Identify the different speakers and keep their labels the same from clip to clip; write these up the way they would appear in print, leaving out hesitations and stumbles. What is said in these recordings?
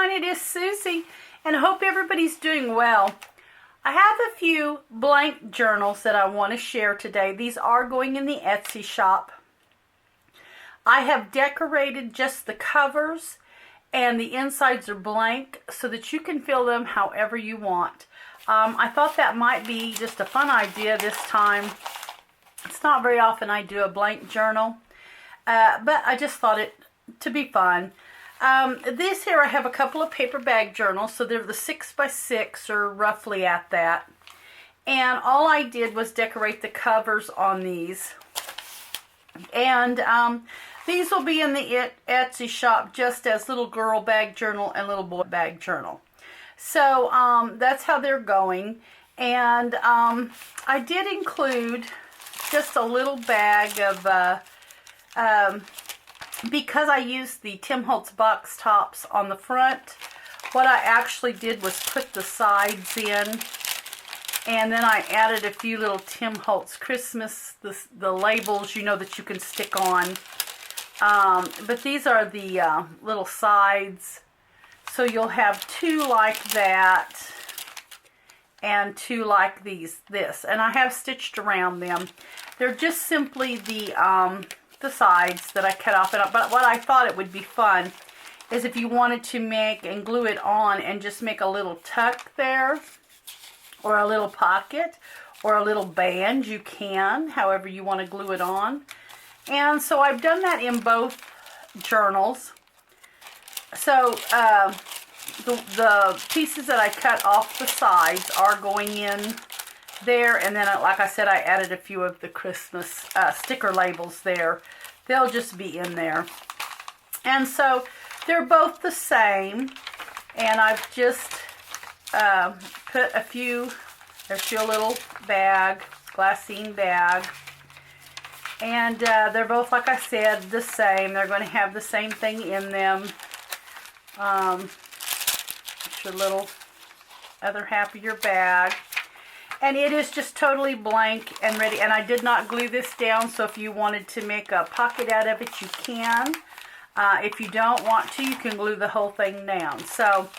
Speaker 1: everyone, it is Susie, and I hope everybody's doing well. I have a few blank journals that I want to share today. These are going in the Etsy shop. I have decorated just the covers, and the insides are blank so that you can fill them however you want. I thought that might be just a fun idea this time. It's not very often I do a blank journal, but I just thought it to be fun. This here, I have a couple of paper bag journals, so they're the 6x6 or roughly at that. And all I did was decorate the covers on these. And these will be in the Etsy shop just as little girl bag journal and little boy bag journal. So that's how they're going. And I did include just a little bag of because I used the Tim Holtz box tops on the front. What I actually did was put the sides in, and then I added a few little Tim Holtz Christmas, the labels, you know, that you can stick on. But these are the little sides. So you'll have two like that and two like this. And I have stitched around them. They're just simply the sides that I cut off. But what I thought it would be fun is if you wanted to make and glue it on and just make a little tuck there, or a little pocket, or a little band, you can, however you want to glue it on. And so I've done that in both journals. So the pieces that I cut off the sides are going in there, and then like I said, I added a few of the Christmas sticker labels there. They'll just be in there. And so they're both the same, and I've just put a few, there's your little bag, glassine bag. And they're both, like I said, the same. They're going to have the same thing in them. It's your little other half of your bag. And it is just totally blank and ready. And I did not glue this down, so if you wanted to make a pocket out of it, you can. If you don't want to, you can glue the whole thing down. So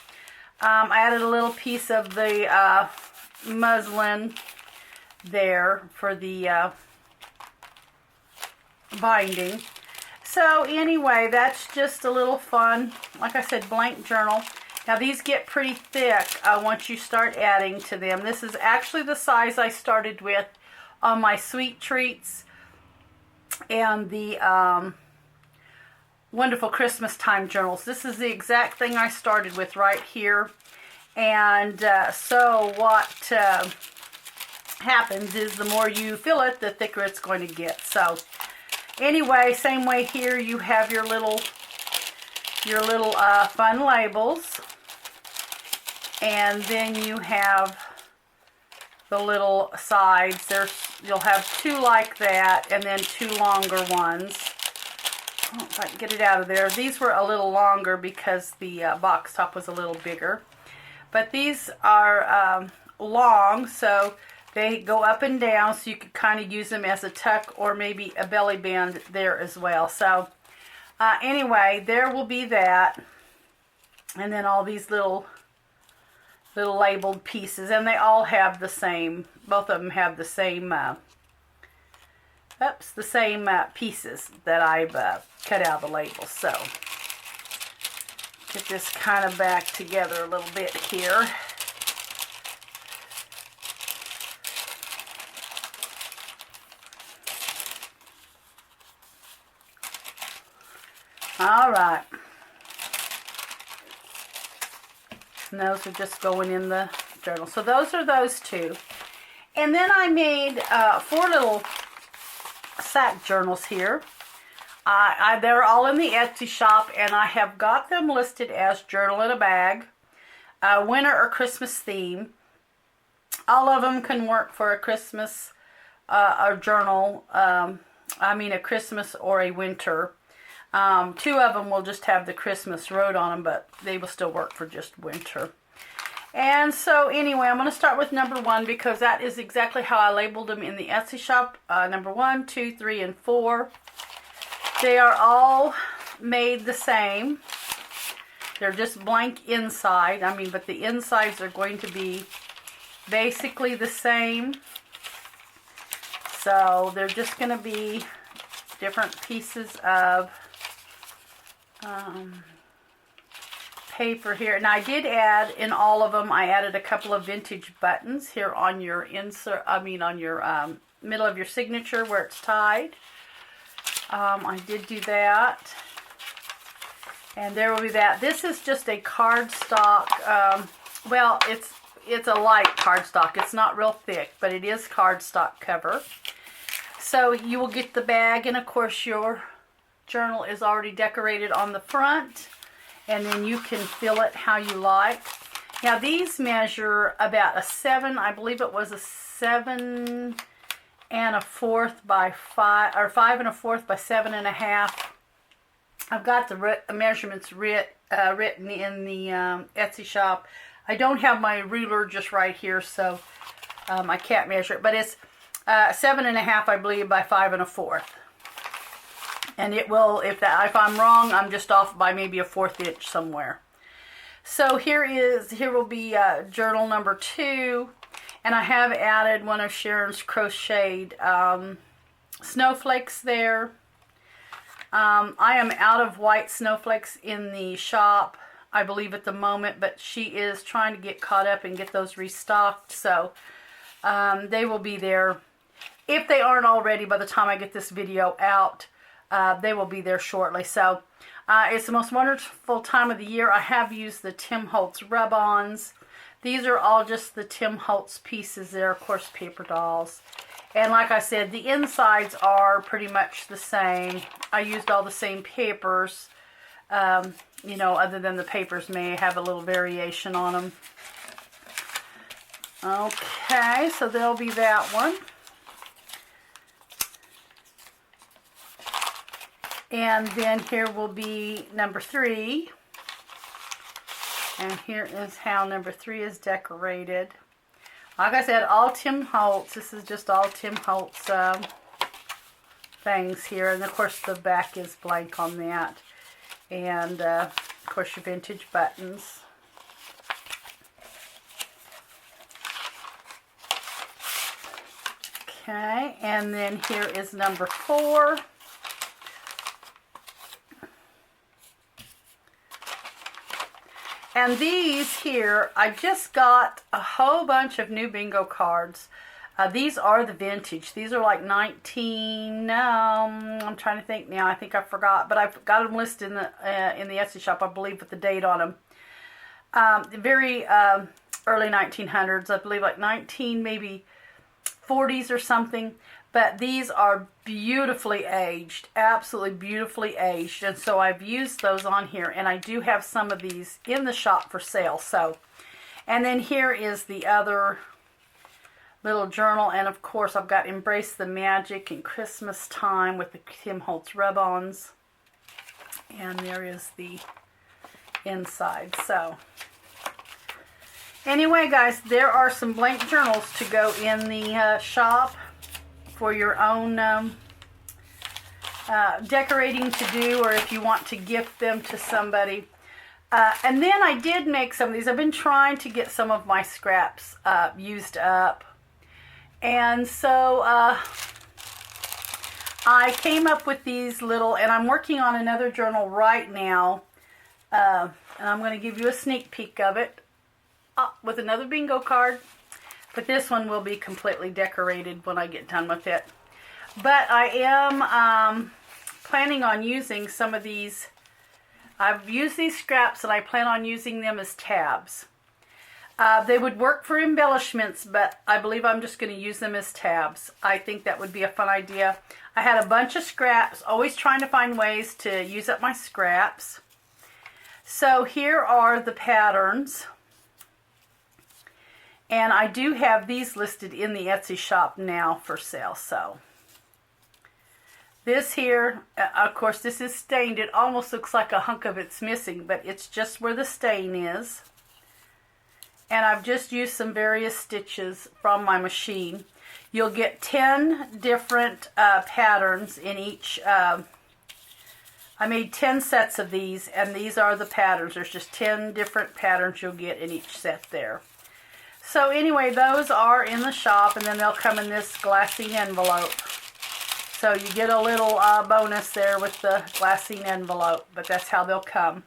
Speaker 1: I added a little piece of the muslin there for the binding. So anyway, that's just a little fun, like I said, blank journal. Now these get pretty thick once you start adding to them. This is actually the size I started with on my Sweet Treats and the Wonderful Christmas Time journals. This is the exact thing I started with right here. And so what happens is the more you fill it, the thicker it's going to get. So anyway, same way here, you have your little fun labels, and then you have the little sides. You'll have two like that, and then two longer ones. Oh, if I can get it out of there. These were a little longer because the box top was a little bigger, but these are long, so they go up and down, so you could kind of use them as a tuck or maybe a belly band there as well. So anyway, there will be that. And then all these little labeled pieces. And they all have the same, both of them have the same, the same pieces that I've cut out of the labels. So get this kind of back together a little bit here. All right, and those are just going in the journal. So those are those two. And then I made 4 little sack journals here. They're all in the Etsy shop, and I have got them listed as journal in a bag, winter or Christmas theme. All of them can work for a Christmas or journal, a Christmas or a winter. 2 of them will just have the Christmas wrote on them, but they will still work for just winter. And so anyway, I'm going to start with number 1 because that is exactly how I labeled them in the Etsy shop. Number 1, 2, 3, and 4. They are all made the same. They're just blank inside. I mean, but the insides are going to be basically the same. So they're just going to be different pieces of paper here. And I did add in all of them, I added a couple of vintage buttons here on your insert, on your middle of your signature where it's tied. I did do that. And there will be that. This is just a cardstock. Well, it's a light cardstock. It's not real thick, but it is cardstock cover. So you will get the bag, and of course your journal is already decorated on the front, and then you can fill it how you like. Now these measure about a 7, I believe it was a 7 1/4 by 5, or 5 1/4 by 7 1/2. I've got the measurements written in the Etsy shop. I don't have my ruler just right here, so I can't measure it, but it's 7 1/2, I believe, by 5 1/4. And it will, if I'm wrong, I'm just off by maybe a 1/4 inch somewhere. So here will be journal number 2, and I have added one of Sharon's crocheted snowflakes there. I am out of white snowflakes in the shop, I believe, at the moment, but she is trying to get caught up and get those restocked, so they will be there. If they aren't already by the time I get this video out, they will be there shortly. So it's the most wonderful time of the year. I have used the Tim Holtz rub-ons. These are all just the Tim Holtz pieces. They're, of course, paper dolls. And like I said, the insides are pretty much the same. I used all the same papers. You know, other than the papers may have a little variation on them. Okay, so there'll be that one. And then here will be number 3. And here is how number 3 is decorated. Like I said, all Tim Holtz. This is just all Tim Holtz things here. And of course the back is blank on that. And of course your vintage buttons. Okay, and then here is number 4. And these here, I just got a whole bunch of new bingo cards. These are the vintage. These are like 19, I'm trying to think now. I think I forgot, but I've got them listed in the Etsy shop, I believe, with the date on them. Very early 1900s, I believe, like 19, maybe 40s or something. But these are beautifully aged, absolutely beautifully aged. And so I've used those on here. And I do have some of these in the shop for sale. So, and then here is the other little journal. And of course I've got Embrace the Magic and Christmas Time with the Tim Holtz rub-ons. And there is the inside. So, anyway guys, there are some blank journals to go in the shop for your own decorating to do, or if you want to gift them to somebody. And then I did make some of these. I've been trying to get some of my scraps used up. And so I came up with these little, and I'm working on another journal right now. And I'm going to give you a sneak peek of it with another bingo card. But this one will be completely decorated when I get done with it. But I am planning on using some of these. I've used these scraps and I plan on using them as tabs. They would work for embellishments, but I believe I'm just going to use them as tabs. I think that would be a fun idea. I had a bunch of scraps, always trying to find ways to use up my scraps. So here are the patterns. And I do have these listed in the Etsy shop now for sale. So this here, of course, this is stained. It almost looks like a hunk of it's missing, but it's just where the stain is. And I've just used some various stitches from my machine. You'll get 10 different patterns in each I made 10 sets of these, and these are the patterns. There's just 10 different patterns you'll get in each set there. So anyway, those are in the shop, and then they'll come in this glassine envelope. So you get a little bonus there with the glassine envelope, but that's how they'll come.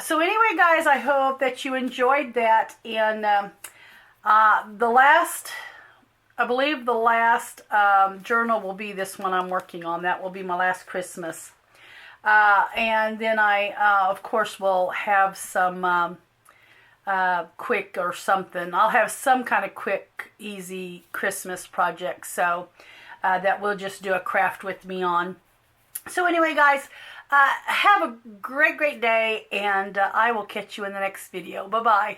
Speaker 1: So anyway, guys, I hope that you enjoyed that. And I believe the last journal will be this one I'm working on. That will be my last Christmas. And then I, of course, will have some quick or something. I'll have some kind of quick, easy Christmas project. So that we'll just do a craft with me on. So anyway, guys, have a great, great day, and I will catch you in the next video. Bye-bye.